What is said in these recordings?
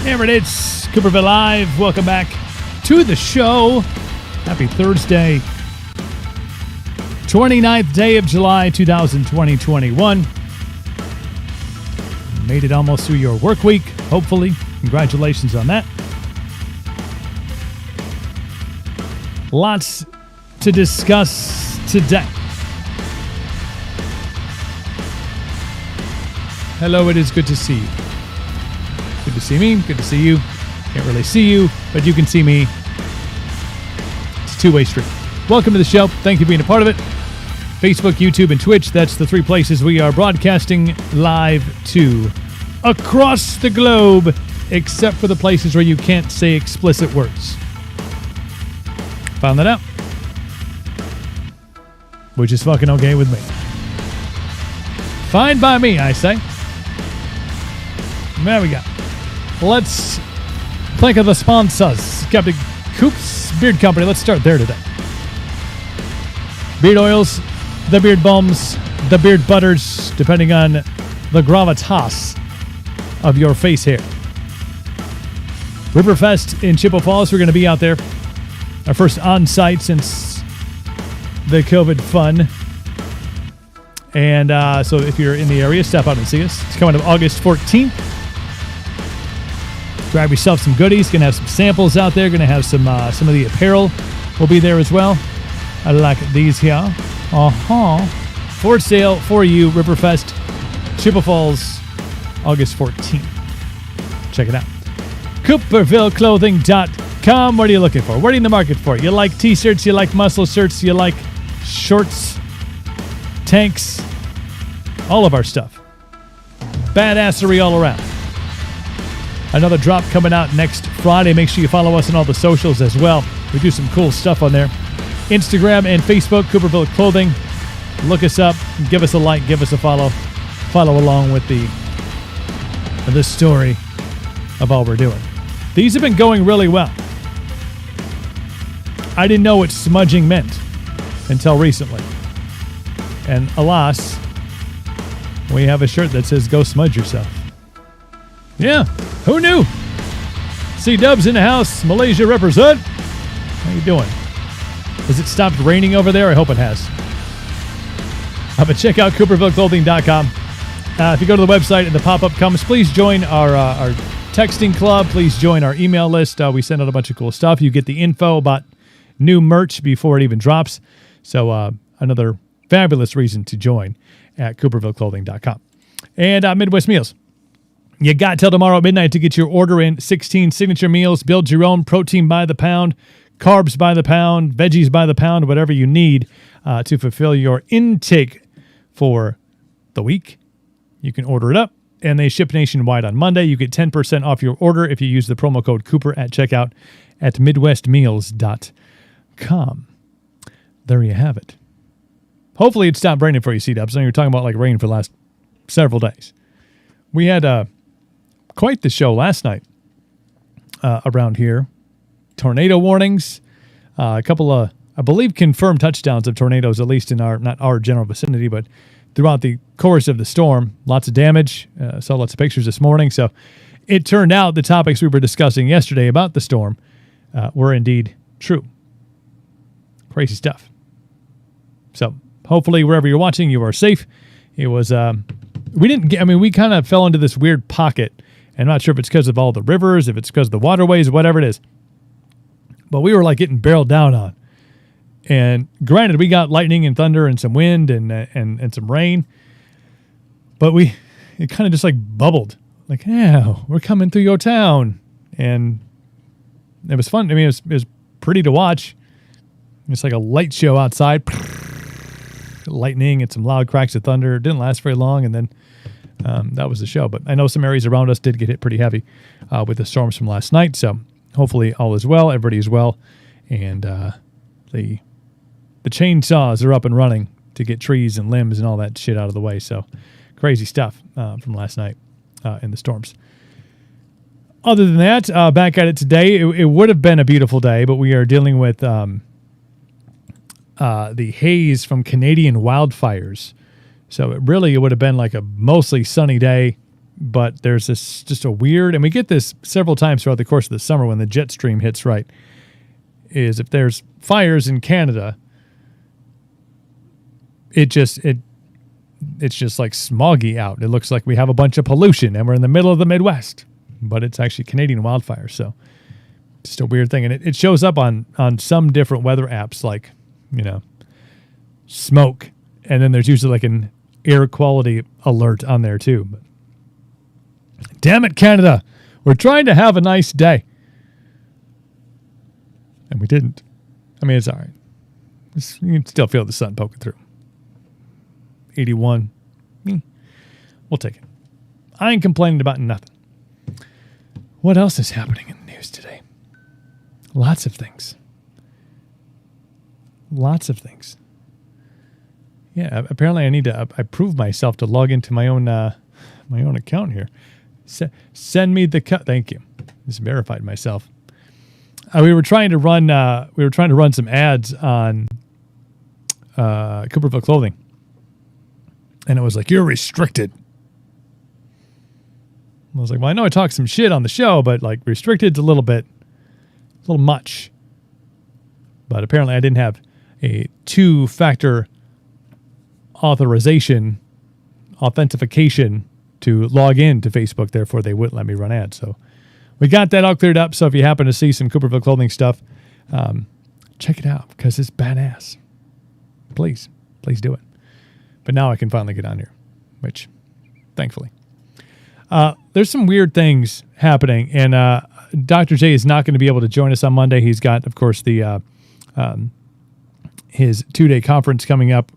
Here it is, Cooperville Live. Welcome back to the show. Happy Thursday, 29th day of July, 2021. Made it almost through your work week, hopefully. Congratulations on that. Lots to discuss today. Hello, it is good to see you. Good to see me, good to see you. Can't really see you, but you can see me. It's a two-way street. Welcome to the show. Thank you for being a part of it. Facebook, YouTube, and Twitch. That's the three places we are broadcasting live to across the globe, except for the places where you can't say explicit words. Found that out. Which is fucking okay with me. Fine by me, I say. There we go. Let's think of the sponsors. Captain Coop's Beard Company. Let's start there today. Beard oils, the beard balms, the beard butters, depending on the gravitas of your face hair. Riverfest in Chippewa Falls. We're going to be out there. Our first on-site since the COVID fun. And so if you're in the area, step out and see us. It's coming up August 14th. Grab yourself some goodies. Going to have some samples out there. Going to have some of the apparel will be there as well. I like these here. For sale for you, Riverfest, Chippewa Falls, August 14th. Check it out. CoopervilleClothing.com. What are you looking for? What are you in the market for? You like t-shirts? You like muscle shirts? You like shorts? Tanks? All of our stuff. Badassery all around. Another drop coming out next Friday. Make sure you follow us on all the socials as well. We do some cool stuff on there. Instagram and Facebook, Cooperville Clothing. Look us up. Give us a like. Give us a follow. Follow along with the story of all we're doing. These have been going really well. I didn't know what smudging meant until recently. And alas, we have a shirt that says, go smudge yourself. Yeah, who knew? C-Dubs in the house. Malaysia represent. How you doing? Has it stopped raining over there? I hope it has. But check out CoopervilleClothing.com. If you go to the website and the pop-up comes, please join our texting club. Please join our email list. We send out a bunch of cool stuff. You get the info about new merch before it even drops. So another fabulous reason to join at CoopervilleClothing.com. And Midwest Meals. You got till tomorrow at midnight to get your order in. 16 signature meals. Build your own protein by the pound, carbs by the pound, veggies by the pound, whatever you need to fulfill your intake for the week. You can order it up, and they ship nationwide on Monday. You get 10% off your order if you use the promo code Cooper at checkout at MidwestMeals.com. There you have it. Hopefully it stopped raining for you, C-Dubs. I know you're talking about like rain for the last several days. We had quite the show last night around here. Tornado warnings, a couple of, I believe, confirmed touchdowns of tornadoes, at least in our, not our general vicinity, but throughout the course of the storm. Lots of damage. Saw lots of pictures this morning. So it turned out the topics we were discussing yesterday about the storm were indeed true. Crazy stuff. So hopefully wherever you're watching, you are safe. It was, we kind of fell into this weird pocket. I'm not sure if it's because of all the rivers, if it's because of the waterways, whatever it is. But we were like getting barreled down on. And granted, we got lightning and thunder and some wind and some rain. But it kind of just like bubbled. Like, yeah, we're coming through your town. And it was fun. I mean, it was pretty to watch. It's like a light show outside. Lightning and some loud cracks of thunder. It didn't last very long. And then that was the show. But I know some areas around us did get hit pretty heavy with the storms from last night. So hopefully all is well. Everybody is well. And the chainsaws are up and running to get trees and limbs and all that shit out of the way. So crazy stuff from last night in the storms. Other than that, back at it today. It would have been a beautiful day, but we are dealing with the haze from Canadian wildfires. So it would have been like a mostly sunny day, but there's this just a weird, and we get this several times throughout the course of the summer when the jet stream hits right, is if there's fires in Canada, it's just like smoggy out. It looks like we have a bunch of pollution and we're in the middle of the Midwest, but it's actually Canadian wildfires. So just a weird thing. And it shows up on some different weather apps, like, smoke. And then there's usually like an air quality alert on there too. But damn it, Canada. We're trying to have a nice day. And we didn't. I mean, it's all right. You can still feel the sun poking through. 81. We'll take it. I ain't complaining about nothing. What else is happening in the news today? Lots of things. Yeah, apparently I need to approve myself to log into my own account here. Send me the cut. Thank you. Just verified myself. We were trying to run some ads on Cooperville Clothing, and it was like, you're restricted. I was like, well, I know I talked some shit on the show, but like restricted's a little much. But apparently I didn't have a 2-factor authentication to log in to Facebook. Therefore, they wouldn't let me run ads. So we got that all cleared up. So if you happen to see some Cooperville Clothing stuff, check it out because it's badass. Please do it. But now I can finally get on here, which thankfully. There's some weird things happening, and Dr. J is not going to be able to join us on Monday. He's got, of course, the his 2-day conference coming up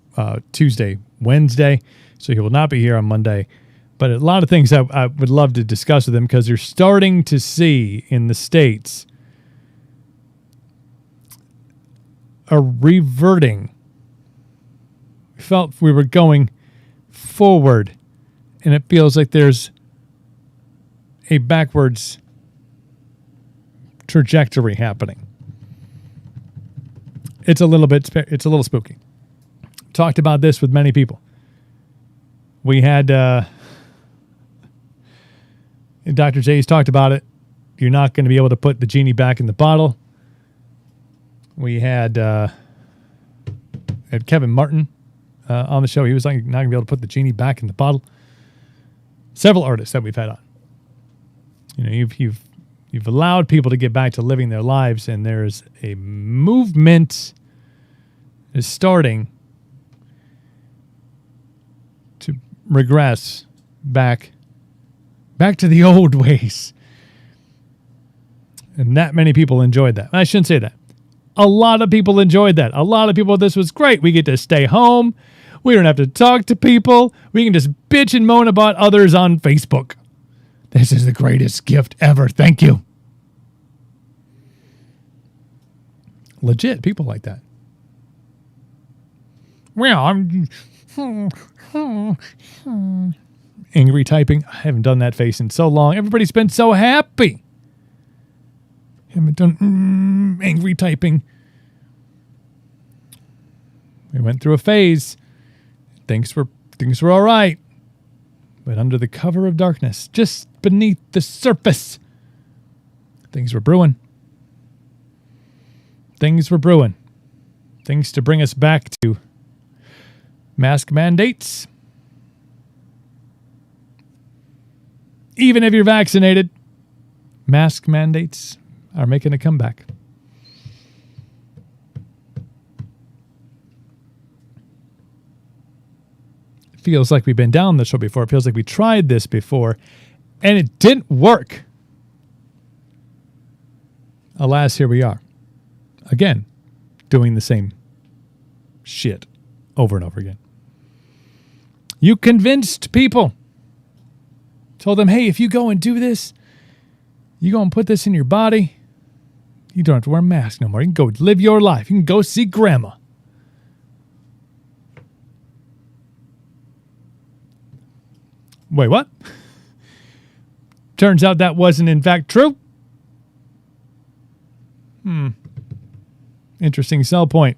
Tuesday, Wednesday, so he will not be here on Monday. But a lot of things I would love to discuss with him because you're starting to see in the States a reverting. We felt we were going forward, and it feels like there's a backwards trajectory happening. It's a little spooky. Talked about this with many people. We had Dr. J's talked about it. You're not going to be able to put the genie back in the bottle. We had Kevin Martin on the show. He was like not going to be able to put the genie back in the bottle. Several artists that we've had on. You've allowed people to get back to living their lives, and there's a movement is starting to regress back to the old ways. And that many people enjoyed that. I shouldn't say that. A lot of people enjoyed that. A lot of people, this was great. We get to stay home. We don't have to talk to people. We can just bitch and moan about others on Facebook. This is the greatest gift ever. Thank you. Legit, people like that. Well, I'm angry typing. I haven't done that face in so long. Everybody's been so happy. Haven't done angry typing. We went through a phase. Things were all right. But under the cover of darkness, just beneath the surface, things were brewing. Things to bring us back to mask mandates. Even if you're vaccinated, mask mandates are making a comeback. It feels like we've been down this road before. It feels like we tried this before, and it didn't work. Alas, here we are. Again, doing the same shit over and over again. You convinced people. Told them, hey, if you go and do this, you go and put this in your body, you don't have to wear a mask no more. You can go live your life. You can go see grandma. Wait, what? Turns out that wasn't in fact true. Interesting sell point.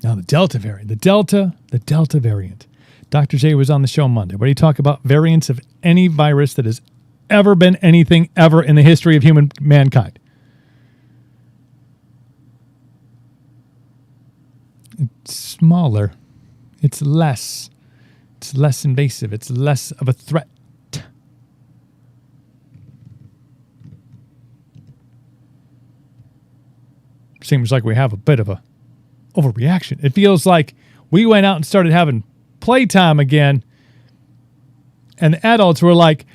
Now the Delta variant. The Delta variant. Dr. J was on the show Monday. Where he talk about variants of any virus that has ever been anything ever in the history of mankind. It's smaller. It's less invasive. It's less of a threat. Seems like we have a bit of a overreaction. It feels like we went out and started having playtime again, and the adults were like,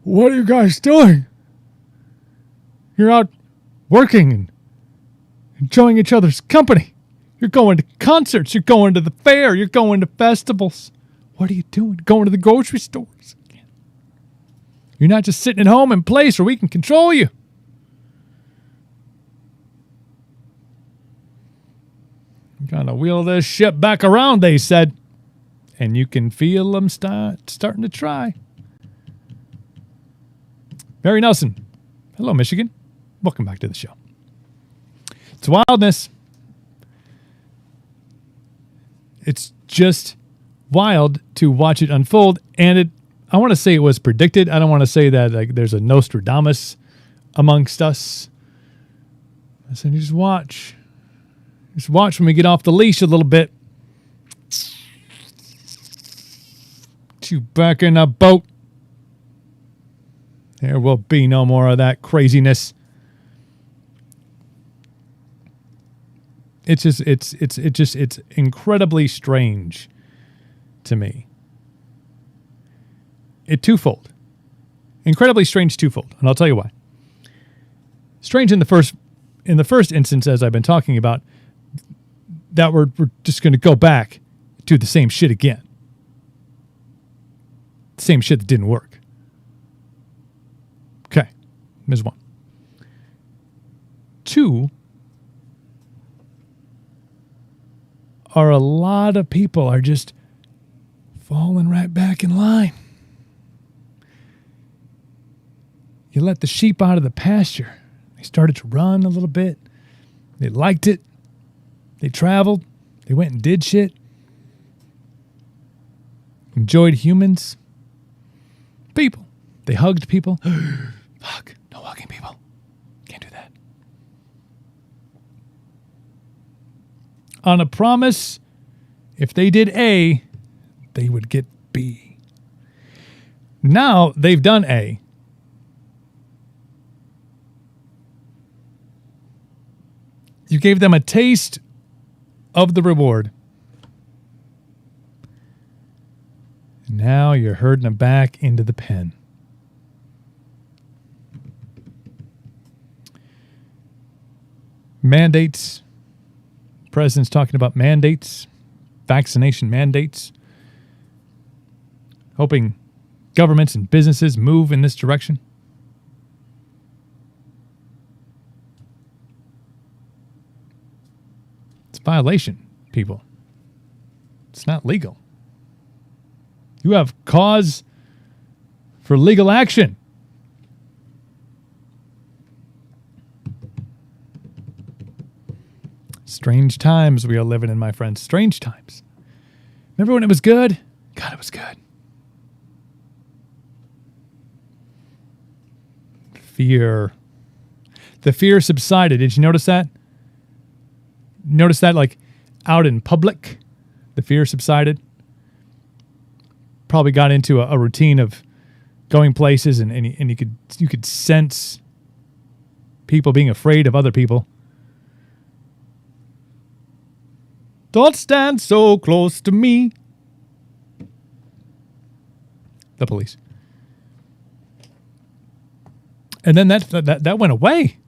"What are you guys doing? You're out working and enjoying each other's company. You're going to concerts. You're going to the fair. You're going to festivals. What are you doing? Going to the grocery stores. You're not just sitting at home in place where we can control you." Gonna wheel this ship back around, they said. And you can feel them starting to try. Mary Nelson. Hello, Michigan. Welcome back to the show. It's wildness. It's just wild to watch it unfold. And I want to say it was predicted. I don't want to say that like there's a Nostradamus amongst us. I said, just watch. Just watch when we get off the leash a little bit. Get you back in the boat. There will be no more of that craziness. It's incredibly strange to me. Twofold. Incredibly strange twofold. And I'll tell you why. Strange in the first instance, as I've been talking about, that we're just going to go back to the same shit again. The same shit that didn't work. Okay. There's one. Two, are a lot of people are just falling right back in line. You let the sheep out of the pasture. They started to run a little bit. They liked it. They traveled. They went and did shit. Enjoyed humans. People. They hugged people. Fuck. No hugging people. Can't do that. On a promise, if they did A, they would get B. Now they've done A. You gave them a taste of the reward. Now you're herding them back into the pen. Mandates. The president's talking about mandates, vaccination mandates, hoping governments and businesses move in this direction. Violation, people. It's not legal. You have cause for legal action. Strange times we are living in, my friends. Strange times. Remember when it was good? God, it was good. Fear. The fear subsided. Did you notice that? Notice that, like, out in public, the fear subsided. Probably got into a routine of going places, and you could sense people being afraid of other people. Don't stand so close to me. The police. And then that went away.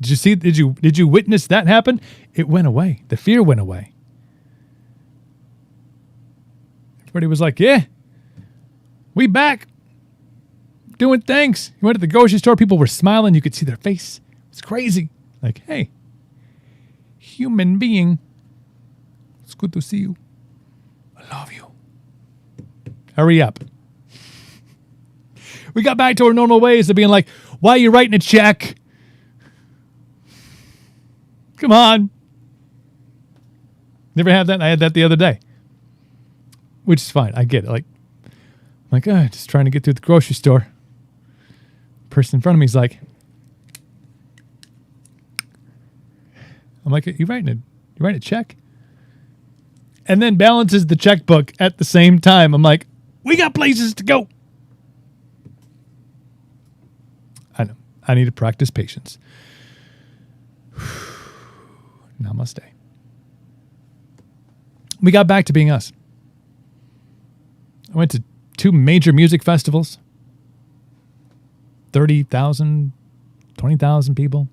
Did you see? Did you witness that happen? It went away. The fear went away. Everybody was like, "Yeah, we back, doing things." You went to the grocery store. People were smiling. You could see their face. It's crazy. Like, hey, human being, it's good to see you. I love you. Hurry up. We got back to our normal ways of being like, why are you writing a check? Come on. Never have that? I had that the other day. Which is fine. I get it. I'm like, just trying to get through the grocery store. Person in front of me is like, I'm like, you writing a check? And then balances the checkbook at the same time. I'm like, we got places to go. I know. I need to practice patience. Namaste. We got back to being us. I went to 2 major music festivals. 30,000, 20,000 people.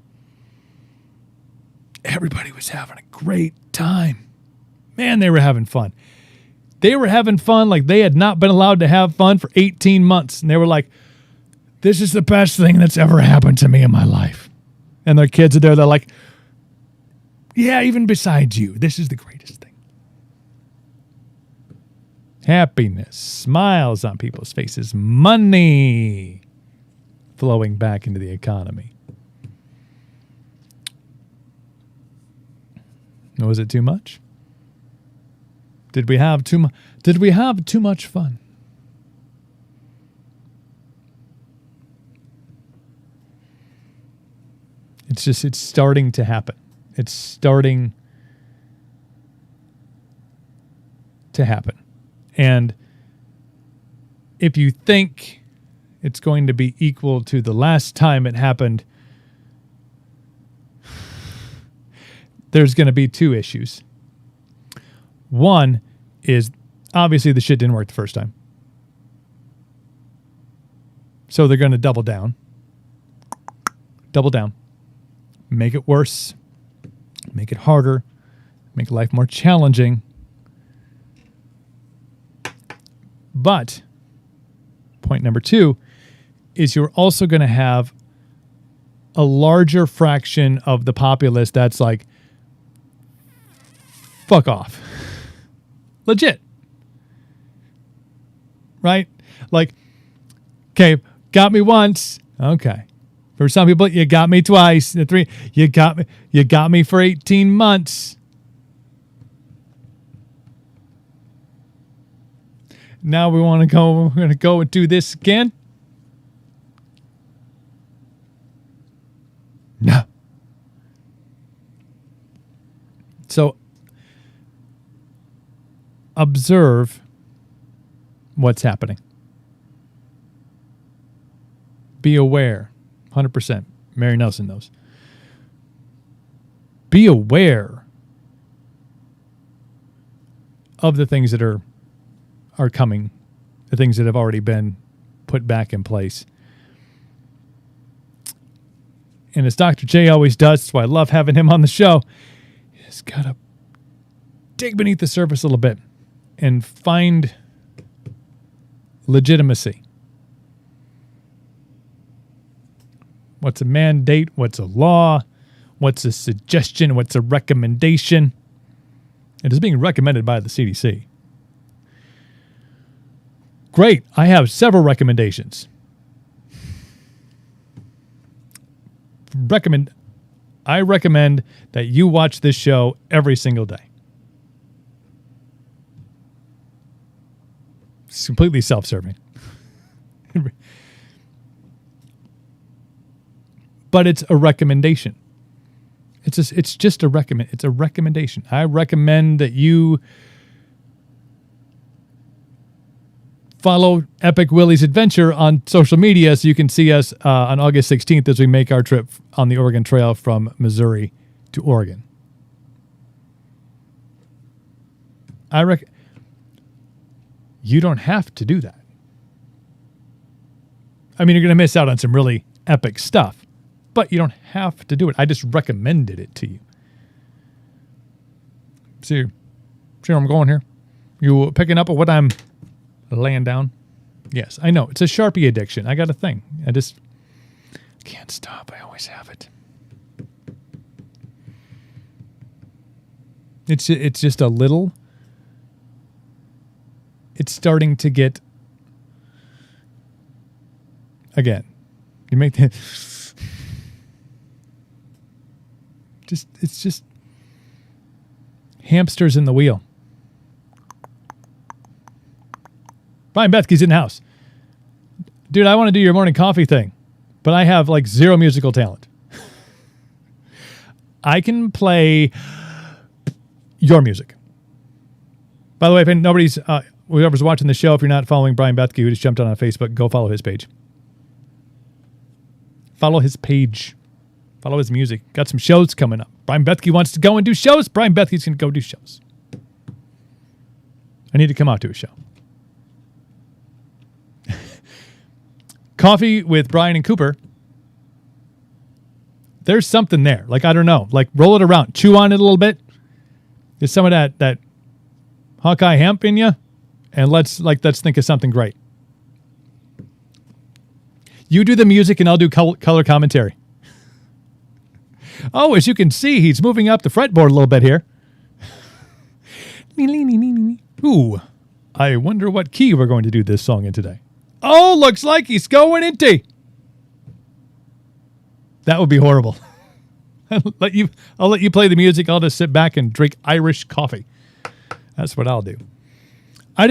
Everybody was having a great time. Man, they were having fun. They were having fun like they had not been allowed to have fun for 18 months. And they were like, this is the best thing that's ever happened to me in my life. And their kids are there. They're like, yeah, even besides you, this is the greatest thing. Happiness, smiles on people's faces, money flowing back into the economy. Was it too much? Did we have too much fun? It's starting to happen. It's starting to happen. And if you think it's going to be equal to the last time it happened, there's going to be 2 issues. One is obviously the shit didn't work the first time. So they're going to double down. Double down. Make it worse. Make it harder. Make life more challenging. But point number 2 is you're also going to have a larger fraction of the populace that's like, fuck off. Legit. Right? Like, okay, got me once. Okay. For some people, you got me twice. 3, you got me for 18 months. Now we're going to go and do this again? No. So observe what's happening. Be aware. 100%. Mary Nelson knows. Be aware of the things that are coming, the things that have already been put back in place. And as Dr. J always does, that's why I love having him on the show, he's got to dig beneath the surface a little bit and find legitimacy. What's a mandate? What's a law? What's a suggestion? What's a recommendation? It is being recommended by the CDC. Great. I have several recommendations. I recommend that you watch this show every single day. It's completely self-serving. But it's a recommendation. It's just a recommend. It's a recommendation. I recommend that you follow Epic Willie's Adventure on social media so you can see us on August 16th as we make our trip on the Oregon Trail from Missouri to Oregon. You don't have to do that. I mean, you're going to miss out on some really epic stuff, but you don't have to do it. I just recommended it to you. See where I'm going here? You picking up on what I'm laying down? Yes, I know. It's a Sharpie addiction. I got a thing. I just can't stop. I always have it. It's just a little. It's starting to get again. You make the it's just hamsters in the wheel. Brian Bethke's in the house. Dude, I want to do your morning coffee thing, but I have like zero musical talent. I can play your music. By the way, if whoever's watching the show, if you're not following Brian Bethke, who just jumped on Facebook, go follow his page. Follow his page. Follow his music. Got some shows coming up. Brian Bethke wants to go and do shows. Brian Bethke's going to go do shows. I need to come out to a show. Coffee with Brian and Cooper. There's something there. Like, I don't know. Like, roll it around. Chew on it a little bit. There's some of that Hawkeye hemp in you. And let's think of something great. You do the music and I'll do color commentary. Oh, as you can see, he's moving up the fretboard a little bit here. Ooh, I wonder what key we're going to do this song in today. Oh, looks like he's going into. That would be horrible. I'll let you play the music. I'll just sit back and drink Irish coffee. That's what I'll do. I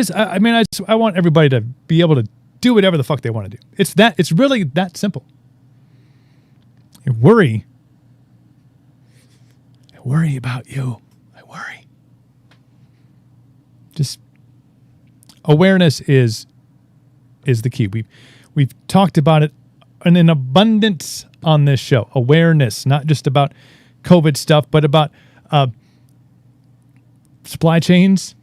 want everybody to be able to do whatever the fuck they want to do. It's really that simple. I worry about you. I worry. Just awareness is the key. We've talked about it in an abundance on this show. Awareness, not just about COVID stuff, but about supply chains.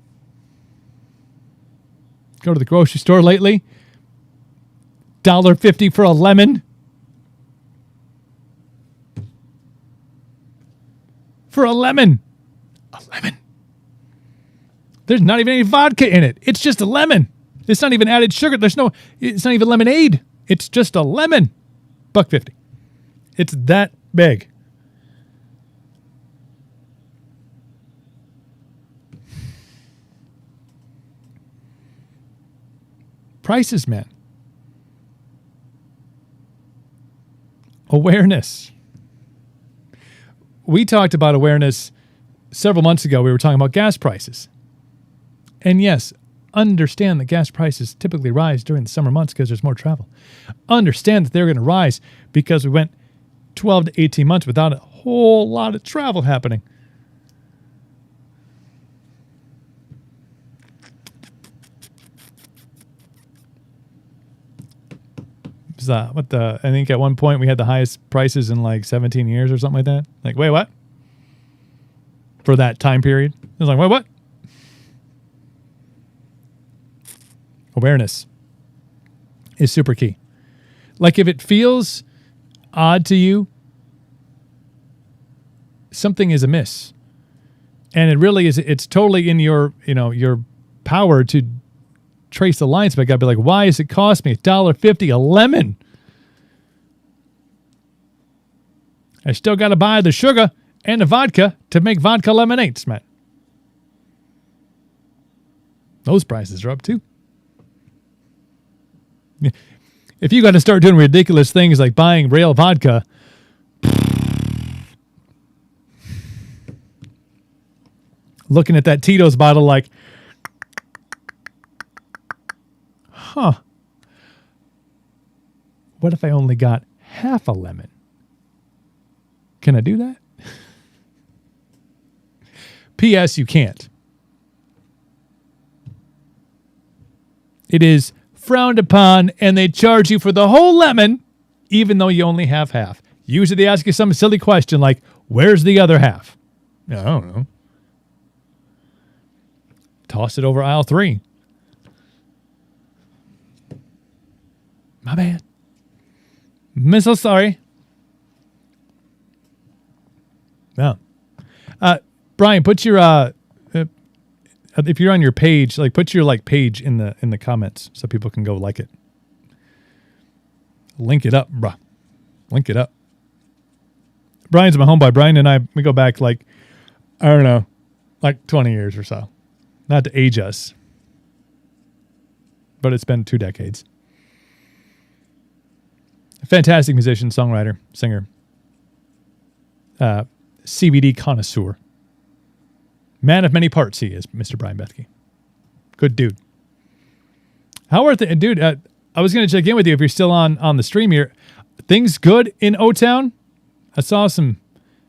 Go to the grocery store lately. $1.50 for a lemon. For a lemon. A lemon. There's not even any vodka in it. It's just a lemon. It's not even added sugar. It's not even lemonade. It's just a lemon. $1.50. It's that big. Prices, man. Awareness. We talked about awareness several months ago. We were talking about gas prices. And yes, understand that gas prices typically rise during the summer months because there's more travel. Understand that they're going to rise because we went 12 to 18 months without a whole lot of travel happening. I think at one point we had the highest prices in like 17 years or something like that. Like, wait, what? For that time period? I was like, wait, what? Awareness is super key. Like, if it feels odd to you, something is amiss. And it really is, it's totally in your power to trace the lines, but I gotta be like, why does it cost me $1.50 a lemon? I still gotta buy the sugar and the vodka to make vodka lemonades, man. Those prices are up too. If you got to start doing ridiculous things like buying real vodka, looking at that Tito's bottle like, what if I only got half a lemon? Can I do that? P.S. You can't. It is frowned upon, and they charge you for the whole lemon, even though you only have half. Usually they ask you some silly question like, where's the other half? I don't know. Toss it over aisle 3. My bad. I'm so sorry. No. Brian, put your if you're on your page, like put your page in the comments so people can go like it. Link it up, bruh. Link it up. Brian's my homeboy. Brian and I, we go back I don't know, 20 years or so. Not to age us, but it's been 2 decades. Fantastic musician, songwriter, singer, CBD connoisseur. Man of many parts, he is, Mr. Brian Bethke. Good dude. How are things, dude? I was going to check in with you if you're still on the stream here. Things good in O-Town? I saw some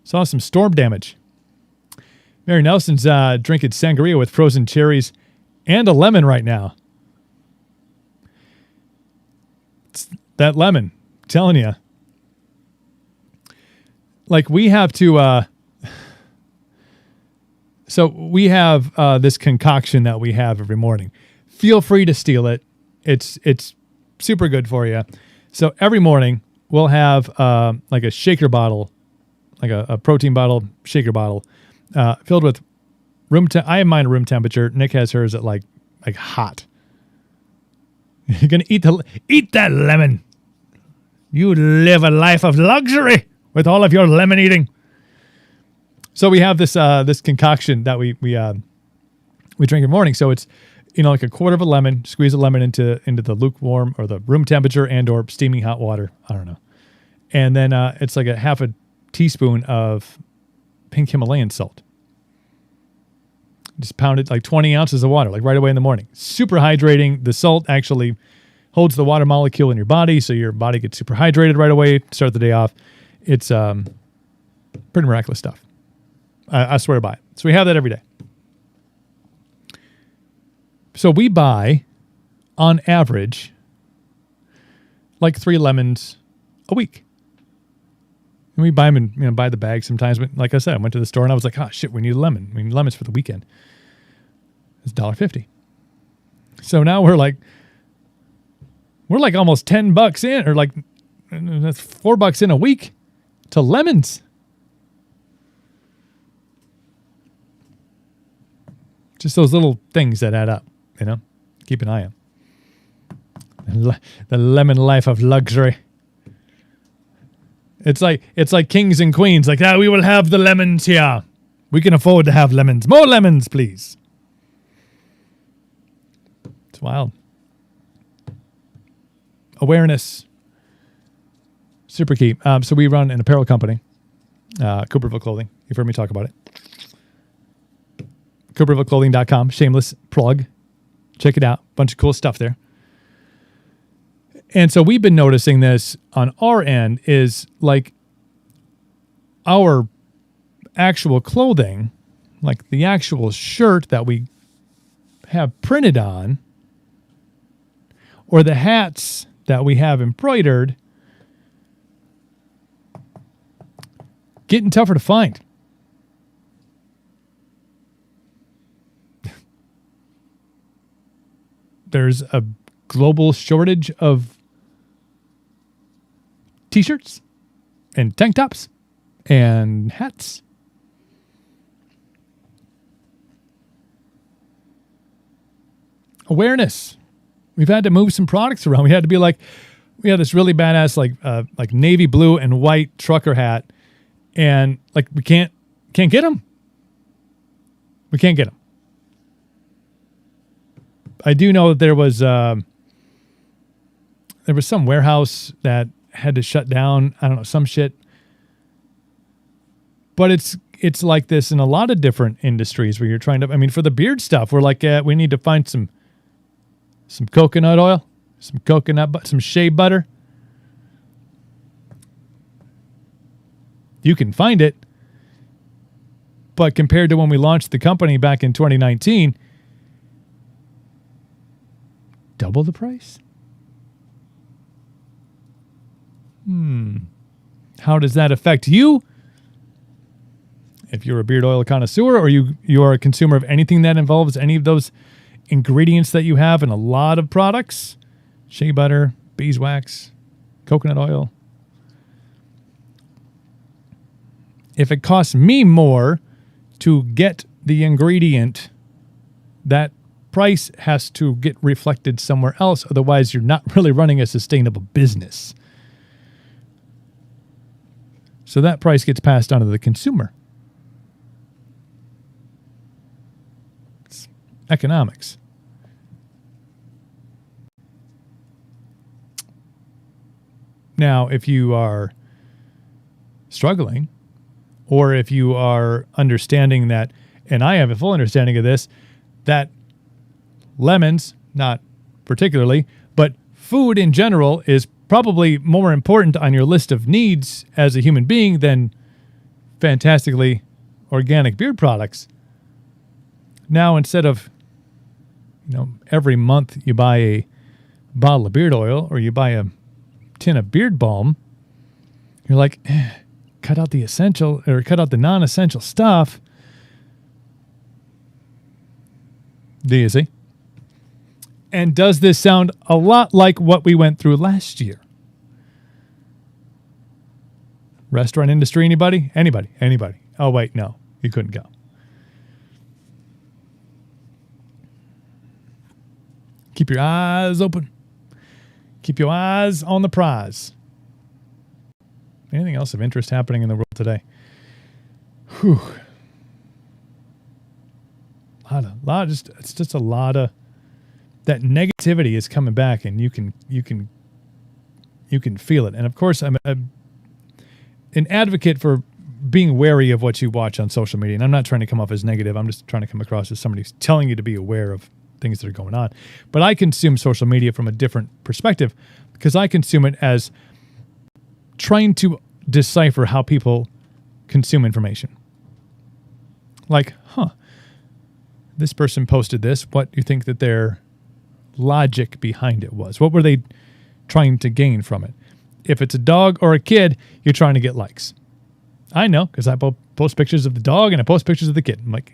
storm damage. Mary Nelson's drinking sangria with frozen cherries and a lemon right now. It's that lemon, I'm telling you. Like we have to. So we have this concoction that we have every morning. Feel free to steal it. It's super good for you. So every morning we'll have like a shaker bottle, like a protein bottle, shaker bottle, filled with I have mine at room temperature. Nick has hers at like hot. You're gonna eat that lemon. You live a life of luxury with all of your lemon eating. So we have this concoction that we drink every morning. So it's like a quarter of a lemon. Squeeze a lemon into the lukewarm or the room temperature and or steaming hot water. I don't know. And then it's like a half a teaspoon of pink Himalayan salt. Just pounded like 20 ounces of water, like right away in the morning. Super hydrating. The salt actually holds the water molecule in your body, so your body gets super hydrated right away. Start the day off. It's pretty miraculous stuff. I swear by it. So we have that every day. So we buy, on average, like 3 lemons a week. And we buy them and buy the bag sometimes. But like I said, I went to the store and I was like, oh, shit, we need a lemon. We need lemons for the weekend. It's $1.50. So now we're like almost $10 in, or like that's $4 in a week to lemons. Just those little things that add up, Keep an eye on. The lemon life of luxury. It's like kings and queens. Like, we will have the lemons here. We can afford to have lemons. More lemons, please. It's wild. Awareness. Super key. So we run an apparel company, Cooperville Clothing. You've heard me talk about it. Coopervilleclothing.com. Shameless plug. Check it out. Bunch of cool stuff there. And so we've been noticing this on our end is like our actual clothing, like the actual shirt that we have printed on, or the hats that we have embroidered, getting tougher to find. There's a global shortage of t-shirts and tank tops and hats. Awareness. We've had to move some products around. We had to be like, we had this really badass like navy blue and white trucker hat, and like we can't get them. We can't get them. I do know that there was some warehouse that had to shut down. I don't know, some shit. But it's like this in a lot of different industries where you're trying to. For the beard stuff, we're like, we need to find some coconut oil, some shea butter. You can find it, but compared to when we launched the company back in 2019. Double the price? How does that affect you? If you're a beard oil connoisseur, or you are a consumer of anything that involves any of those ingredients that you have in a lot of products, shea butter, beeswax, coconut oil. If it costs me more to get the ingredient, that price has to get reflected somewhere else. Otherwise, you're not really running a sustainable business. So that price gets passed on to the consumer. It's economics. Now, if you are struggling, or if you are understanding that, and I have a full understanding of this, that lemons, not particularly, but food in general is probably more important on your list of needs as a human being than fantastically organic beard products. Now, instead of, every month you buy a bottle of beard oil or you buy a tin of beard balm, you're like, cut out the non-essential stuff. Do you see? And does this sound a lot like what we went through last year? Restaurant industry, anybody? Anybody? Oh, wait, no, you couldn't go. Keep your eyes open. Keep your eyes on the prize. Anything else of interest happening in the world today? Whew. It's just a lot of that negativity is coming back, and you can feel it. And of course, I'm an advocate for being wary of what you watch on social media. And I'm not trying to come off as negative. I'm just trying to come across as somebody who's telling you to be aware of things that are going on. But I consume social media from a different perspective because I consume it as trying to decipher how people consume information. Like, this person posted this. What do you think that their logic behind it was? What were they trying to gain from it? If it's a dog or a kid, you're trying to get likes. I know, because I post pictures of the dog and I post pictures of the kid. I'm like,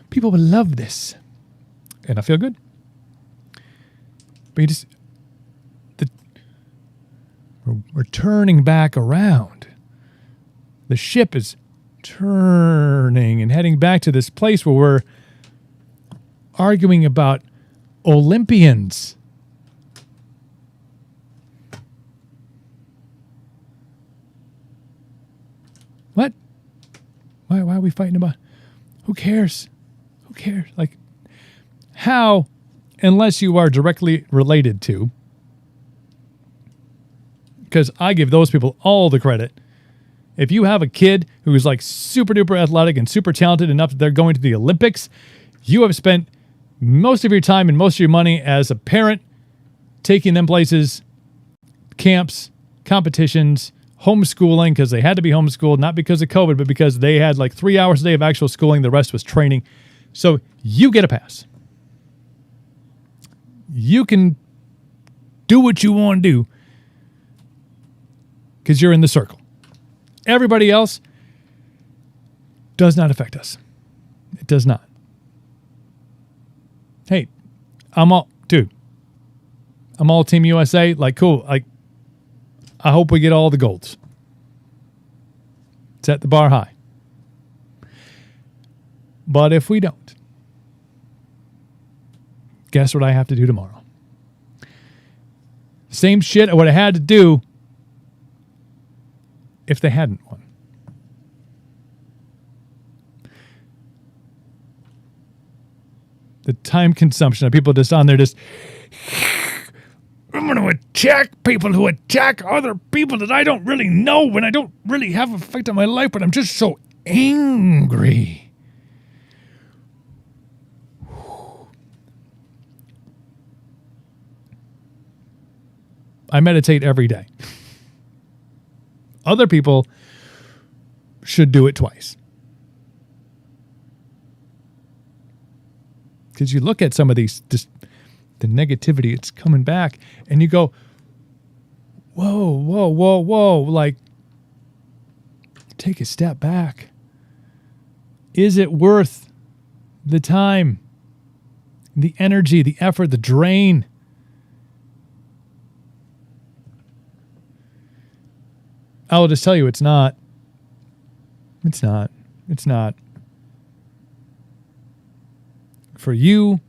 people will love this. And I feel good. But we're turning back around. The ship is turning and heading back to this place where we're arguing about Olympians. What? Why are we fighting about? Who cares? Who cares? Like, how, unless you are directly related to, because I give those people all the credit. If you have a kid who's like super duper athletic and super talented enough that they're going to the Olympics, you have spent most of your time and most of your money as a parent taking them places, camps, competitions, homeschooling, because they had to be homeschooled, not because of COVID, but because they had like 3 hours a day of actual schooling. The rest was training. So you get a pass. You can do what you want to do because you're in the circle. Everybody else does not affect us. It does not. Hey, I'm all Team USA. Like, cool. Like, I hope we get all the golds. Set the bar high. But if we don't, guess what I have to do tomorrow? Same shit I would have had to do if they hadn't won. The time consumption of people just on there just, I'm going to attack people who attack other people that I don't really know and I don't really have an effect on my life, but I'm just so angry. I meditate every day. Other people should do it twice. Because you look at some of these, just the negativity, it's coming back, and you go, whoa. Like, take a step back. Is it worth the time, the energy, the effort, the drain? I will just tell you, it's not. It's not. It's not. For you,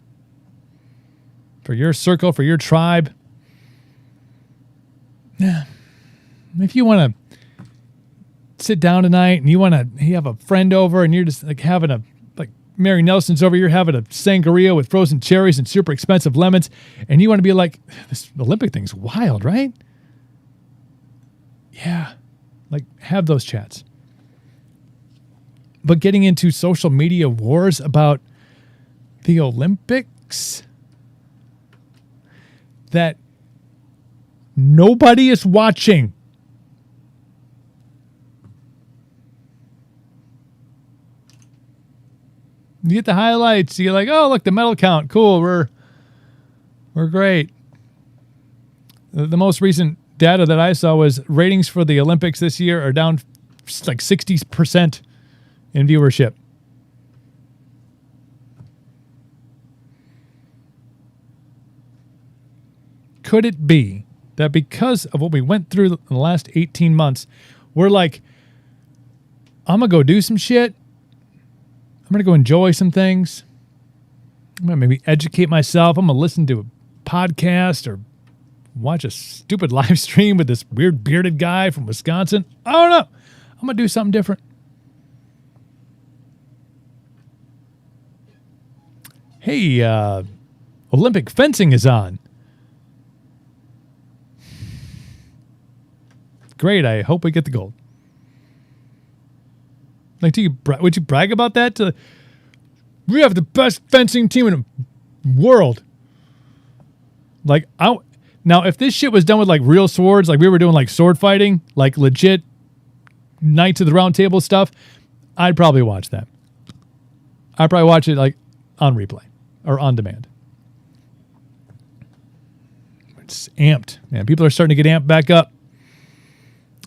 for your circle, for your tribe. If you want to sit down tonight and you have a friend over and you're just like having like Mary Nelson's over, you're having a sangria with frozen cherries and super expensive lemons, and you want to be like, this Olympic thing's wild, right? Yeah. Like, have those chats. But getting into social media wars about the Olympics that nobody is watching. You get the highlights. You're like, oh, look, the medal count. Cool. We're great. The most recent data that I saw was ratings for the Olympics this year are down like 60% in viewership. Could it be that because of what we went through in the last 18 months, we're like, I'm going to go do some shit. I'm going to go enjoy some things. I'm going to maybe educate myself. I'm going to listen to a podcast or watch a stupid live stream with this weird bearded guy from Wisconsin. I don't know. I'm going to do something different. Hey, Olympic fencing is on. Great. I hope we get the gold. Like, would you brag about that? We have the best fencing team in the world. Like, now, if this shit was done with like real swords, like we were doing like sword fighting, like legit Knights of the Round Table stuff, I'd probably watch that. I'd probably watch it like on replay or on demand. It's amped, man. People are starting to get amped back up.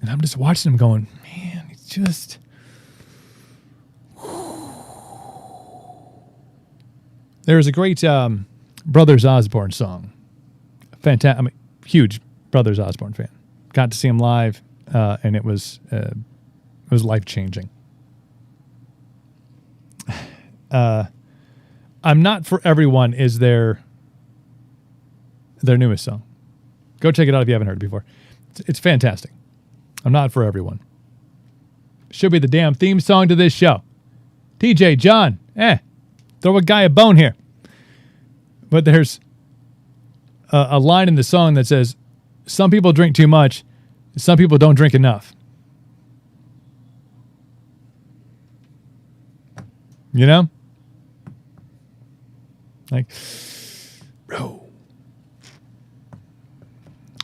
And I'm just watching them going, man, it's just... There's a great Brothers Osborne song. Fantastic. I'm a huge Brothers Osborne fan. Got to see him live, and it was life-changing. I'm Not For Everyone is their newest song. Go check it out if you haven't heard it before. It's fantastic. I'm Not For Everyone. Should be the damn theme song to this show. TJ, John, throw a guy a bone here. But there's a line in the song that says, some people drink too much, some people don't drink enough. You know? Like, bro.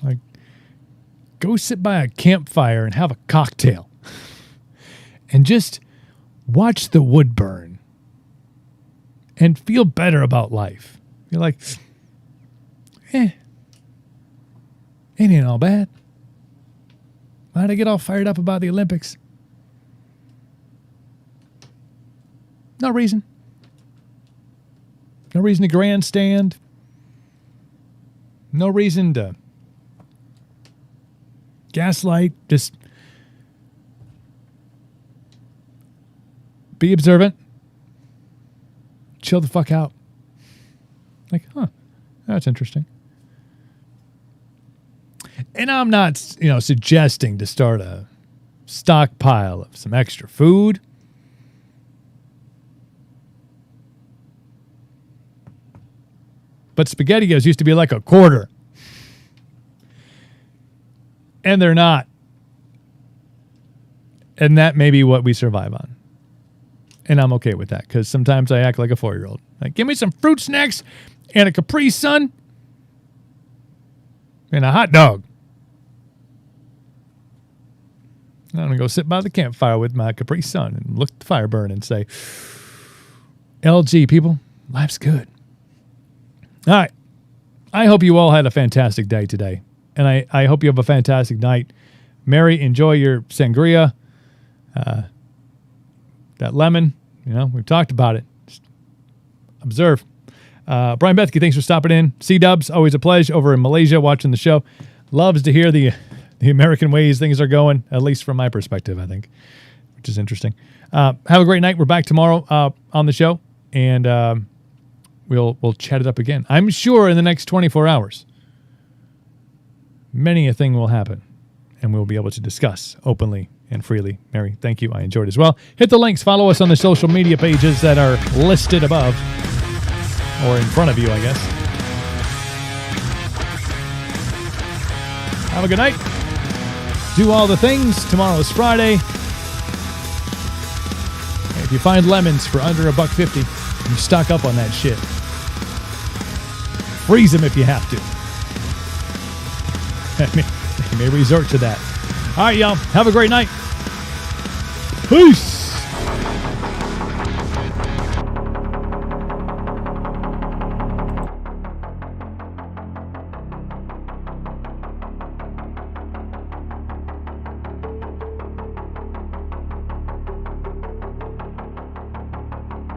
Like, go sit by a campfire and have a cocktail. And just watch the wood burn. And feel better about life. You're like, it ain't all bad. Why'd I get all fired up about the Olympics? No reason. No reason to grandstand. No reason to gaslight. Just be observant. Chill the fuck out. Like, that's interesting. And I'm not, suggesting to start a stockpile of some extra food. But SpaghettiOs used to be like a quarter. And they're not. And that may be what we survive on. And I'm okay with that because sometimes I act like a 4-year-old. Like, give me some fruit snacks and a Capri Sun and a hot dog. I'm going to go sit by the campfire with my Capri Sun and look at the fire burn and say, LG, people, life's good. All right. I hope you all had a fantastic day today. And I hope you have a fantastic night. Mary, enjoy your sangria. That lemon, we've talked about it. Just observe. Brian Bethke, thanks for stopping in. C-Dubs, always a pleasure over in Malaysia watching the show. Loves to hear the American ways things are going, at least from my perspective, I think, which is interesting. Have a great night. We're back tomorrow on the show, and we'll chat it up again. I'm sure in the next 24 hours, many a thing will happen, and we'll be able to discuss openly and freely. Mary, thank you. I enjoyed it as well. Hit the links. Follow us on the social media pages that are listed above, or in front of you, I guess. Have a good night. Do all the things. Tomorrow is Friday. If you find lemons for under $1.50, you stock up on that shit. Freeze them if you have to. You may resort to that. All right, y'all. Have a great night. Peace.